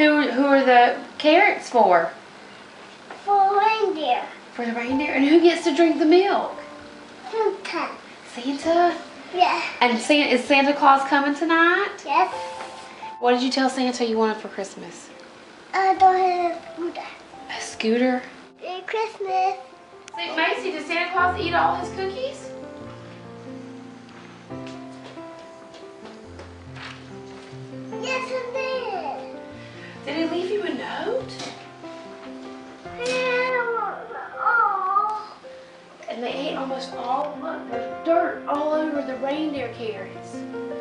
Who are the carrots for? For reindeer. For the reindeer? And who gets to drink the milk? Santa. Santa? Yeah. And is Santa Claus coming tonight? Yes. What did you tell Santa you wanted for Christmas? I don't have a scooter. A scooter? Merry Christmas. Say, Macy, did Santa Claus eat all his cookies? Yes, I did. Did he leave you a note? Oh. And they ate almost all. Look, there's dirt all over the reindeer carrots.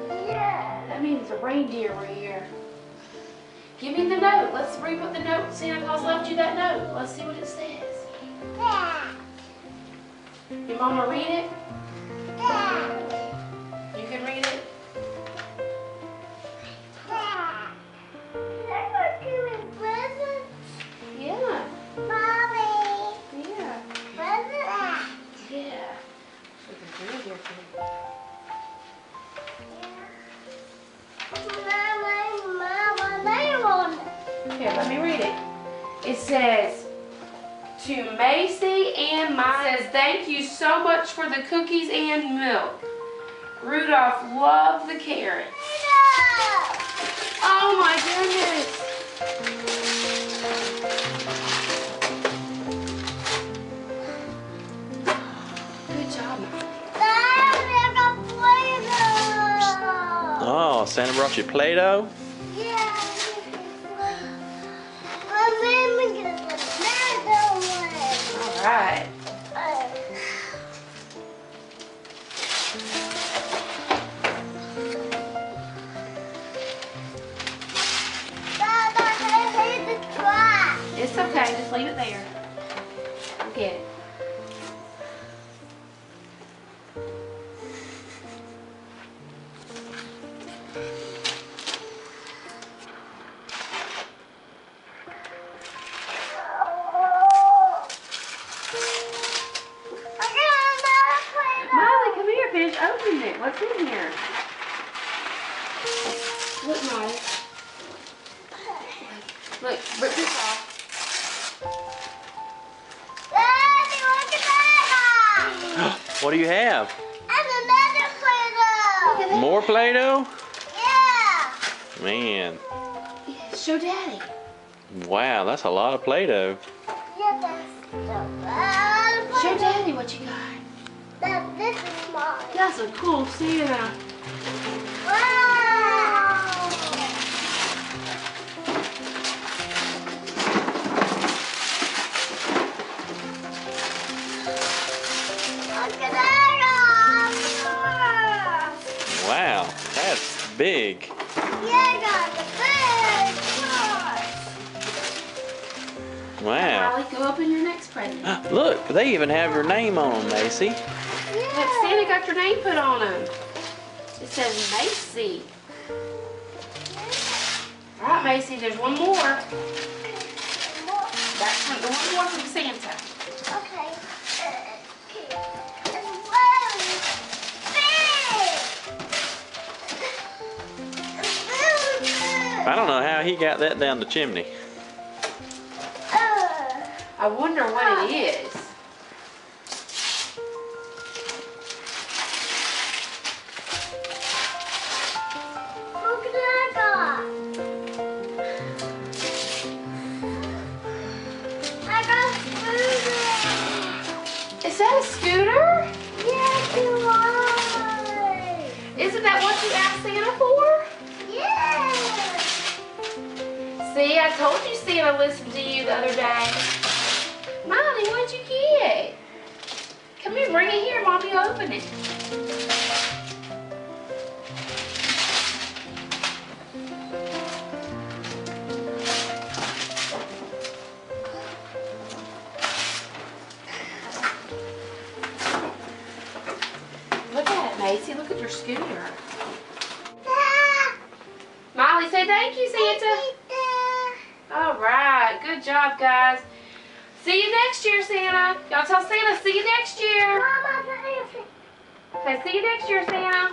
Yeah. That means the reindeer were here. Give me the note. Let's read what the note Santa Claus left you that note. Let's see what it says. Yeah. Your mama read it? Yeah. You can read it? Yeah. They're going to give me presents. Yeah. Mommy. Yeah. Presents. Yeah. For the reindeer carrots. Here, let me read it. It says, to Macy and Mike, says, thank you so much for the cookies and milk. Rudolph loved the carrots. Oh my goodness. Good job, Mike. Oh, Santa brought you Play-Doh? Yeah. My mama gets another one. All right. Dada, I hate the trash. It's okay. Just leave it there. I'll get it. Molly, come here, finish opening it. What's in here? Look, Molly. Look, rip this off. Daddy, look at that! What do you have? And another Play-Doh! More Play-Doh? Yeah! Man, Show Daddy. wow, that's a lot of Play-Doh. Yeah, that's the Show Daddy what you got. This is mine. That's a cool Santa. Wow! Look at that! Wow, that's big. Yeah, I got the big one. Wow. Molly, go open your next present. Look, they even have your name on them, Macy. Look, Santa got your name put on them. It says Macy. All right, Macy, there's one more. That's one more from Santa. Okay. It's really big. It's really big. I don't know how he got that down the chimney. I wonder what it is. Look at that guy. I got a scooter. Is that a scooter? Yes, it was. Isn't that what you asked Santa for? Yes. See, I told you Santa listened to you the other day. Molly, what'd you get? Come here, bring it here, Mommy, open it. Look at it, Macy. Look at your scooter. Molly, say thank you, Santa. All right. Good job, guys. See you next year, Santa. Y'all tell Santa, see you next year. Okay, see you next year, Santa.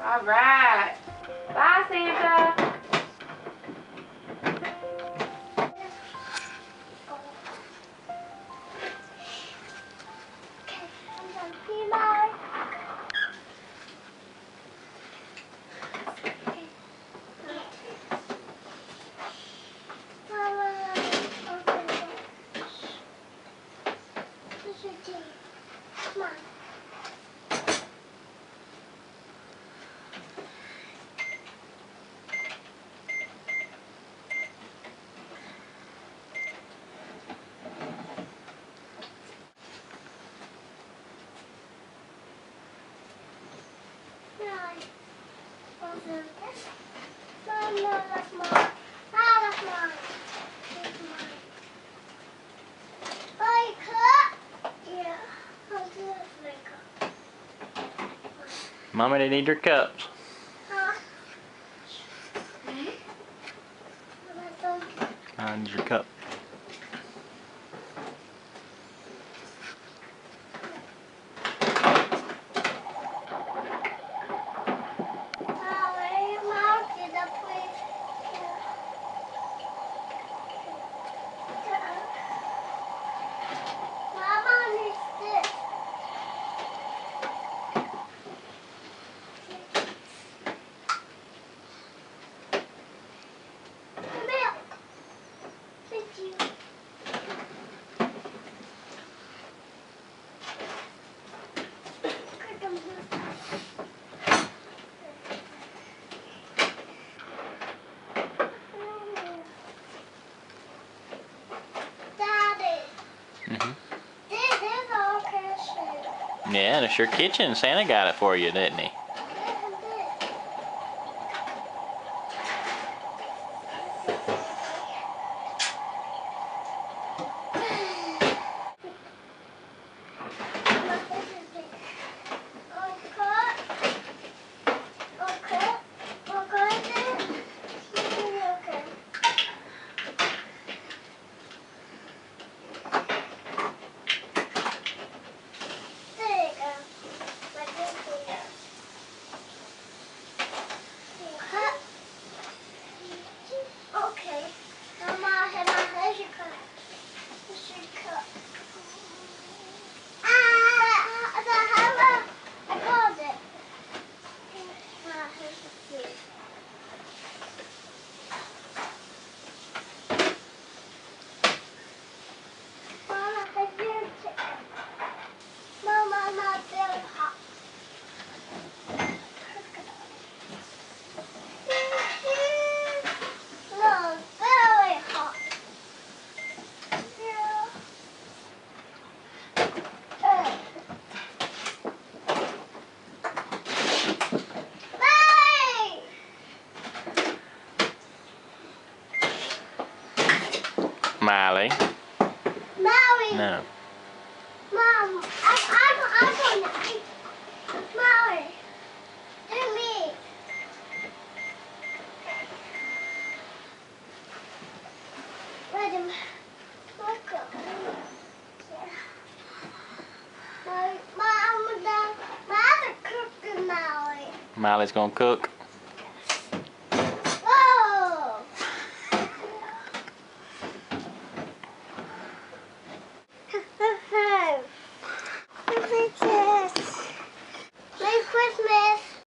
All right. Bye, Santa. Okay, I'm done. See you, Molly. Mama, open it. This is your tea. Come on. Molly, open this. No, that's mine. Ah, that's mine. That's mine. Oh, you cut? Yeah. I'll do it later. Mama, they need your cups. Huh? What about them? I need your cup. Molly, Mom, did I please? Mama needs this. Milk. Thank you. Daddy, Mhm. this is all Christmas. Yeah, and it's your kitchen. Santa got it for you, didn't he? Okay. Mama, here's your cup. Here's your cup. I called it. Here's the food. Mama, here's your chicken. Mama, not very hot. No, very hot. Yeah. Mommy! Miley. Mommy! No. Mom, I'm going to eat. Mommy, do me. Wait a minute. Look up. My other cooking, Molly. Miley's gonna cook.